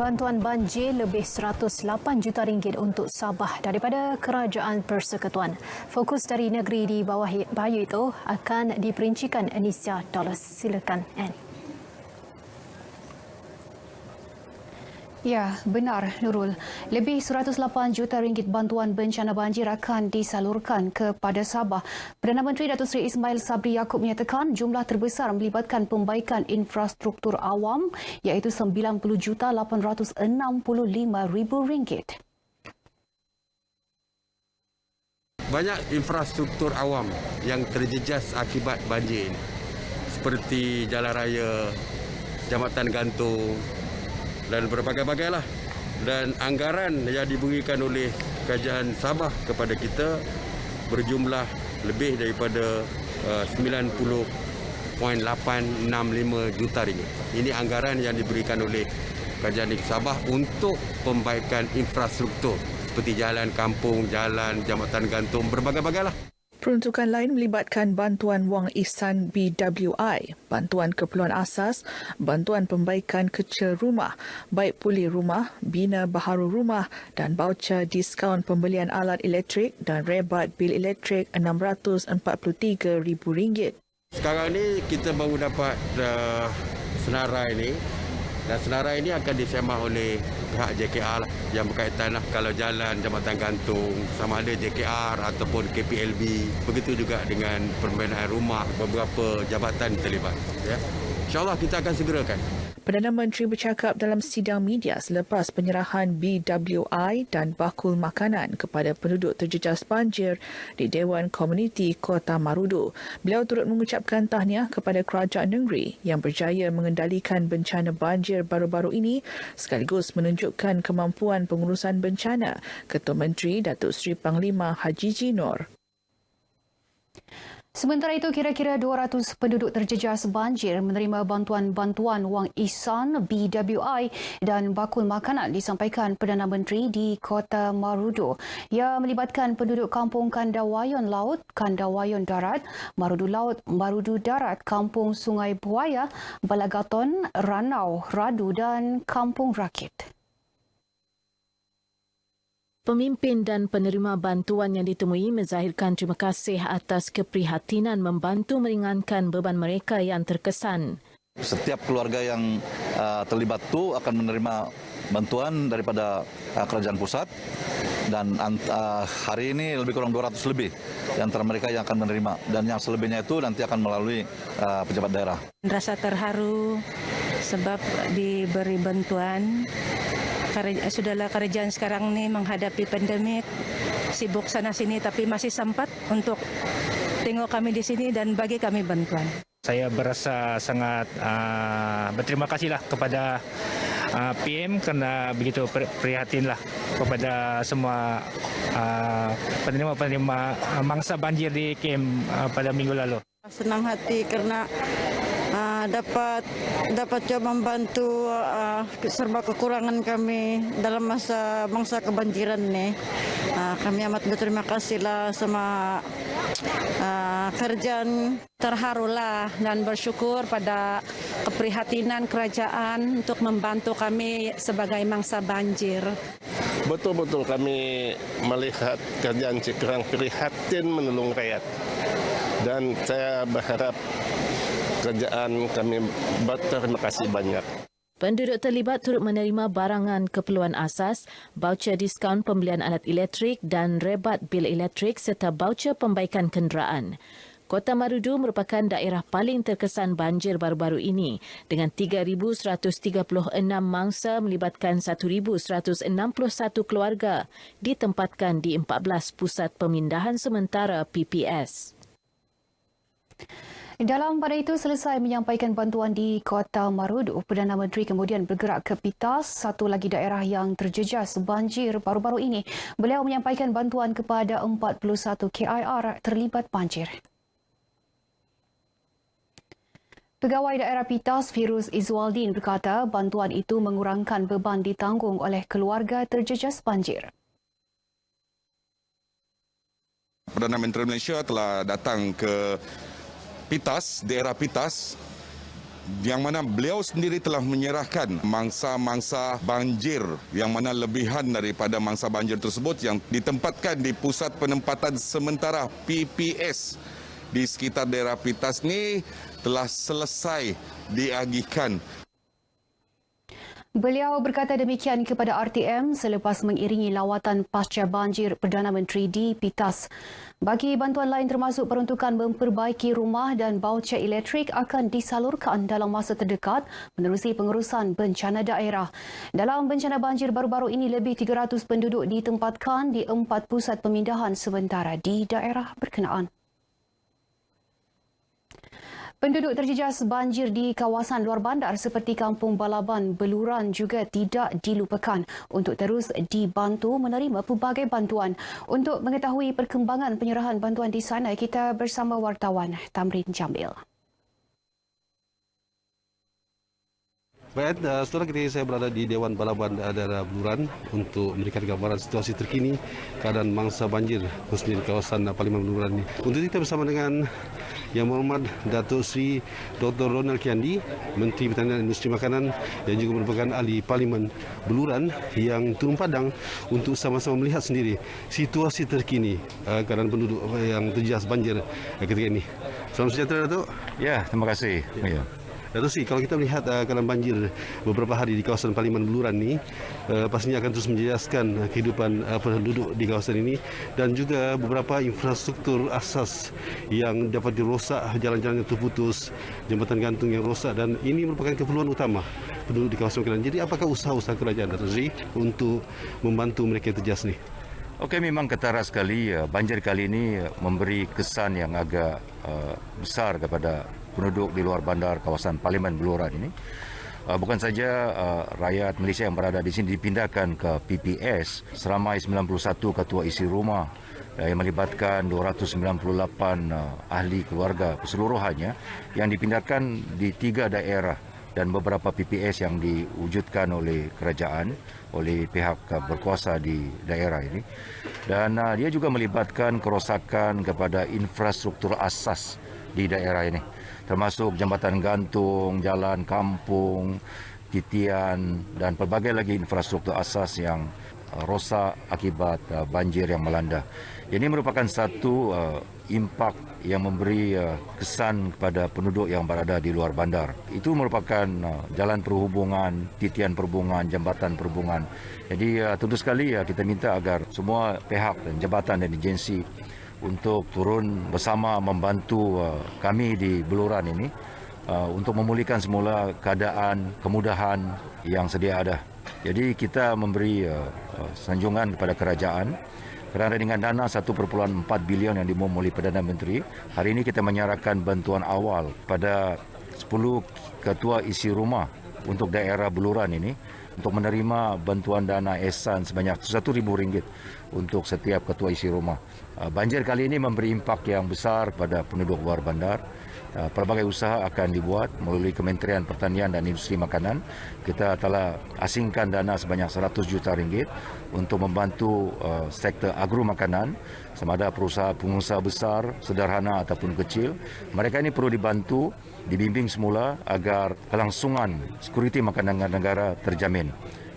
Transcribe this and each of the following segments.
Bantuan banjir lebih 108 juta ringgit untuk Sabah daripada Kerajaan Persekutuan. Fokus dari negeri di bawah bahaya itu akan diperincikan Indonesia dollars. Silakan, Anne. Ya, benar Nurul. Lebih 108 juta ringgit bantuan bencana banjir akan disalurkan kepada Sabah. Perdana Menteri Datuk Seri Ismail Sabri Yaakob menyatakan jumlah terbesar melibatkan pembaikan infrastruktur awam iaitu 90,865,000 ringgit. Banyak infrastruktur awam yang terjejas akibat banjir ini, seperti jalan raya, jambatan gantung dan berbagai-bagai lah. Dan anggaran yang diberikan oleh Kerajaan Sabah kepada kita berjumlah lebih daripada 90,865 juta ringgit. Ini anggaran yang diberikan oleh Kerajaan Sabah untuk pembaikan infrastruktur seperti jalan kampung, jalan, jambatan gantung, berbagai-bagai lah. Peruntukan lain melibatkan bantuan wang ihsan BWI, bantuan keperluan asas, bantuan pembaikan kecil rumah, baik pulih rumah, bina baharu rumah dan baucer diskaun pembelian alat elektrik dan rebat bil elektrik RM643,000. Sekarang ni kita baru dapat senarai ni, dan senarai ini akan disemak oleh pihak JKR lah, yang berkaitan lah kalau jalan jambatan gantung sama ada JKR ataupun KPLB. Begitu juga dengan pembinaan rumah, beberapa jabatan terlibat. Ya. InsyaAllah kita akan segerakan. Perdana Menteri bercakap dalam sidang media selepas penyerahan BWI dan bakul makanan kepada penduduk terjejas banjir di Dewan Komuniti Kota Marudu. Beliau turut mengucapkan tahniah kepada kerajaan negeri yang berjaya mengendalikan bencana banjir baru-baru ini sekaligus menunjukkan kemampuan pengurusan bencana. Ketua Menteri Datuk Seri Panglima Haji G. Noor. Sementara itu, kira-kira 200 penduduk terjejas banjir menerima bantuan-bantuan wang ihsan BWI dan bakul makanan disampaikan Perdana Menteri di Kota Marudu. Ia melibatkan penduduk kampung Kandawayon Laut, Kandawayon Darat, Marudu Laut, Marudu Darat, Kampung Sungai Buaya, Balagaton, Ranau, Radu dan Kampung Rakit. Pemimpin dan penerima bantuan yang ditemui menzahirkan terima kasih atas keprihatinan membantu meringankan beban mereka yang terkesan. Setiap keluarga yang terlibat itu akan menerima bantuan daripada kerajaan pusat dan hari ini lebih kurang 200 lebih di antara mereka yang akan menerima dan yang selebihnya itu nanti akan melalui pejabat daerah. Rasa terharu sebab diberi bantuan. Sudahlah kerajaan sekarang ni menghadapi pandemik, sibuk sana sini tapi masih sempat untuk tengok kami di sini dan bagi kami bantuan. Saya berasa sangat berterima kasihlah kepada PM kerana begitu prihatinlah kepada semua penerima-penerima mangsa banjir di KM pada minggu lalu. Senang hati kerana dapat coba membantu serba kekurangan kami dalam masa kebanjiran ni. Kami amat berterima kasihlah sama kerajaan. Terharulah dan bersyukur pada keprihatinan kerajaan untuk membantu kami sebagai mangsa banjir. Betul-betul kami melihat kerajaan Cikarang prihatin menolong rakyat. Dan saya berharap kerajaan kami berterima kasih banyak. Penduduk terlibat turut menerima barangan keperluan asas, baucer diskaun pembelian alat elektrik dan rebat bil elektrik serta baucer pembaikan kenderaan. Kota Marudu merupakan daerah paling terkesan banjir baru-baru ini dengan 3,136 mangsa melibatkan 1,161 keluarga ditempatkan di 14 pusat pemindahan sementara PPS. Dalam pada itu, selesai menyampaikan bantuan di Kota Marudu, Perdana Menteri kemudian bergerak ke Pitas, satu lagi daerah yang terjejas banjir baru-baru ini. Beliau menyampaikan bantuan kepada 41 KIR terlibat banjir. Pegawai daerah Pitas Firuz Izwaldin berkata bantuan itu mengurangkan beban ditanggung oleh keluarga terjejas banjir. Perdana Menteri Malaysia telah datang ke Pitas, daerah Pitas, yang mana beliau sendiri telah menyerahkan mangsa-mangsa banjir yang mana lebihan daripada mangsa banjir tersebut yang ditempatkan di pusat penempatan sementara PPS di sekitar daerah Pitas ni telah selesai diagihkan. Beliau berkata demikian kepada RTM selepas mengiringi lawatan pasca banjir Perdana Menteri di Pitas. Bagi bantuan lain termasuk peruntukan memperbaiki rumah dan baucer elektrik akan disalurkan dalam masa terdekat menerusi pengurusan bencana daerah. Dalam bencana banjir baru-baru ini, lebih 300 penduduk ditempatkan di 4 pusat pemindahan sementara di daerah berkenaan. Penduduk terjejas banjir di kawasan luar bandar seperti Kampung Balaban, Beluran juga tidak dilupakan untuk terus dibantu menerima pelbagai bantuan. Untuk mengetahui perkembangan penyerahan bantuan di sana, kita bersama wartawan Tamrin Jamil. Baik, saudara, kini saya berada di Dewan Balaban daerah Beluran untuk memberikan gambaran situasi terkini keadaan mangsa banjir khususnya di kawasan Parlimen Beluran ini. Untuk kita bersama dengan Yang Berhormat Datuk Seri Dr. Ronald Kiandi, Menteri Pertanian dan Industri Makanan yang juga merupakan ahli Parlimen Beluran yang turun padang untuk sama-sama melihat sendiri situasi terkini keadaan penduduk yang terjejas banjir ketika ini. Salam sejahtera, Datuk. Ya, terima kasih. Ya. Datuk Seri, kalau kita melihat keadaan banjir beberapa hari di kawasan Parlimen Beluran ini, pastinya akan terus menjejaskan kehidupan penduduk di kawasan ini dan juga beberapa infrastruktur asas yang dapat dirosak, jalan-jalan yang terputus, jambatan gantung yang rosak, dan ini merupakan keperluan utama penduduk di kawasan Beluran. Jadi apakah usaha-usaha kerajaan, Datuk Seri, untuk membantu mereka yang terjejas ini? Okey, memang ketara sekali. Banjir kali ini memberi kesan yang agak besar kepada penduduk di luar bandar kawasan Parlimen Beluran ini. Bukan saja rakyat Malaysia yang berada di sini dipindahkan ke PPS, seramai 91 ketua isi rumah yang melibatkan 298 ahli keluarga keseluruhannya yang dipindahkan di 3 daerah dan beberapa PPS yang diwujudkan oleh kerajaan, oleh pihak berkuasa di daerah ini. Dan dia juga melibatkan kerosakan kepada infrastruktur asas di daerah ini, termasuk jambatan gantung, jalan kampung, titian dan pelbagai lagi infrastruktur asas yang rosak akibat banjir yang melanda. Ini merupakan satu impak yang memberi kesan kepada penduduk yang berada di luar bandar. Itu merupakan jalan perhubungan, titian perhubungan, jambatan perhubungan. Jadi tentu sekali kita minta agar semua pihak dan jabatan dan agensi untuk turun bersama membantu kami di Beluran ini untuk memulihkan semula keadaan kemudahan yang sedia ada. Jadi kita memberi sanjungan kepada kerajaan kerana dengan dana 1.4 bilion yang diumum oleh Perdana Menteri, hari ini kita menyerahkan bantuan awal pada 10 ketua isi rumah untuk daerah Beluran ini untuk menerima bantuan dana ehsan sebanyak RM1,000 untuk setiap ketua isi rumah. Banjir kali ini memberi impak yang besar pada penduduk luar bandar. Pelbagai usaha akan dibuat melalui Kementerian Pertanian dan Industri Makanan. Kita telah asingkan dana sebanyak RM100 juta untuk membantu sektor agro makanan, sama ada pengusaha besar, sederhana ataupun kecil. Mereka ini perlu dibantu, dibimbing semula agar kelangsungan sekuriti makanan negara terjamin.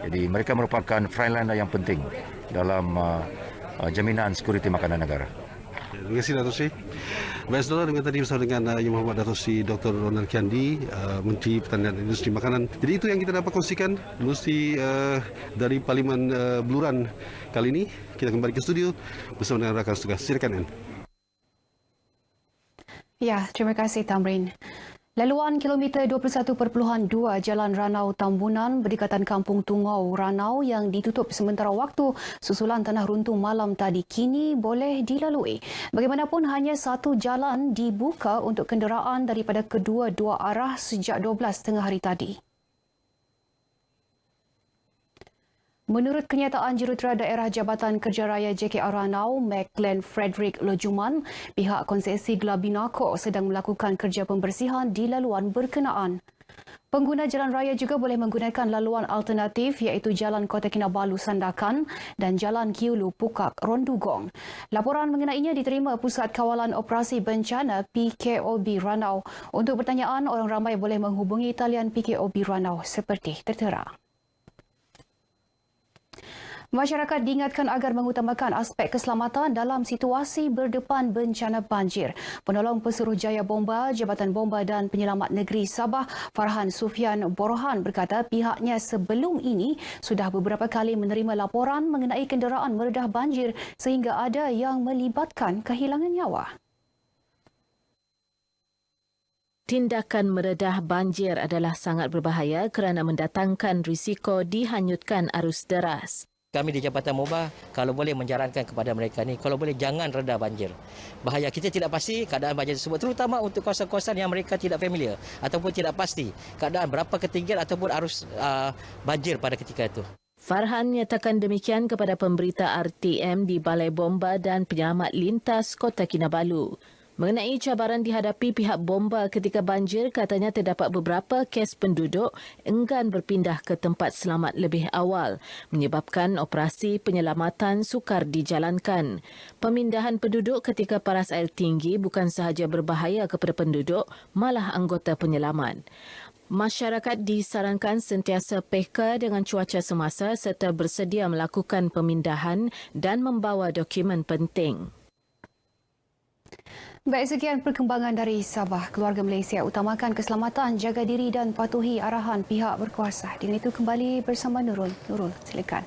Jadi mereka merupakan frontliner yang penting dalam jaminan sekuriti makanan negara. Terima kasih, Datuk Seri. Baik, saudara, dengan tadi bersama dengan Yang Berhormat Datuk Seri Dr. Ronald Kiandi, Menteri Pertanian dan Industri Makanan. Jadi itu yang kita dapat kongsikan dari Parlimen Beluran kali ini. Kita kembali ke studio bersama dengan rakan tugas. Silakan, Ann. Ya, terima kasih, Tamrin. Laluan kilometer 21.2 Jalan Ranau Tambunan berdekatan Kampung Tungau Ranau yang ditutup sementara waktu susulan tanah runtuh malam tadi kini boleh dilalui. Bagaimanapun hanya satu jalan dibuka untuk kenderaan daripada kedua-dua arah sejak 12 tengah hari tadi. Menurut kenyataan Jurutera Daerah Jabatan Kerja Raya JKR Ranau, Glenn Frederick Lojuman, pihak konsesi Glabinako sedang melakukan kerja pembersihan di laluan berkenaan. Pengguna jalan raya juga boleh menggunakan laluan alternatif iaitu Jalan Kota Kinabalu Sandakan dan Jalan Kiulu Pukak Rondugong. Laporan mengenainya diterima Pusat Kawalan Operasi Bencana PKOB Ranau. Untuk pertanyaan, orang ramai boleh menghubungi talian PKOB Ranau seperti tertera. Masyarakat diingatkan agar mengutamakan aspek keselamatan dalam situasi berdepan bencana banjir. Penolong Pesuruhjaya Bomba, Jabatan Bomba dan Penyelamat Negeri Sabah, Farhan Sufian Borhan berkata pihaknya sebelum ini sudah beberapa kali menerima laporan mengenai kenderaan meredah banjir sehingga ada yang melibatkan kehilangan nyawa. Tindakan meredah banjir adalah sangat berbahaya kerana mendatangkan risiko dihanyutkan arus deras. Kami di Jabatan Bomba, kalau boleh menyarankan kepada mereka ni, kalau boleh jangan reda banjir. Bahaya kita tidak pasti keadaan banjir tersebut, terutama untuk kawasan-kawasan yang mereka tidak familiar ataupun tidak pasti keadaan berapa ketinggian ataupun arus banjir pada ketika itu. Farhan nyatakan demikian kepada pemberita RTM di Balai Bomba dan Penyelamat Lintas Kota Kinabalu. Mengenai cabaran dihadapi pihak bomba ketika banjir, katanya terdapat beberapa kes penduduk enggan berpindah ke tempat selamat lebih awal, menyebabkan operasi penyelamatan sukar dijalankan. Pemindahan penduduk ketika paras air tinggi bukan sahaja berbahaya kepada penduduk, malah anggota penyelamat. Masyarakat disarankan sentiasa peka dengan cuaca semasa serta bersedia melakukan pemindahan dan membawa dokumen penting. Baik, sekian perkembangan dari Sabah. Keluarga Malaysia utamakan keselamatan, jaga diri dan patuhi arahan pihak berkuasa. Dengan itu kembali bersama Nurul. Nurul, silakan.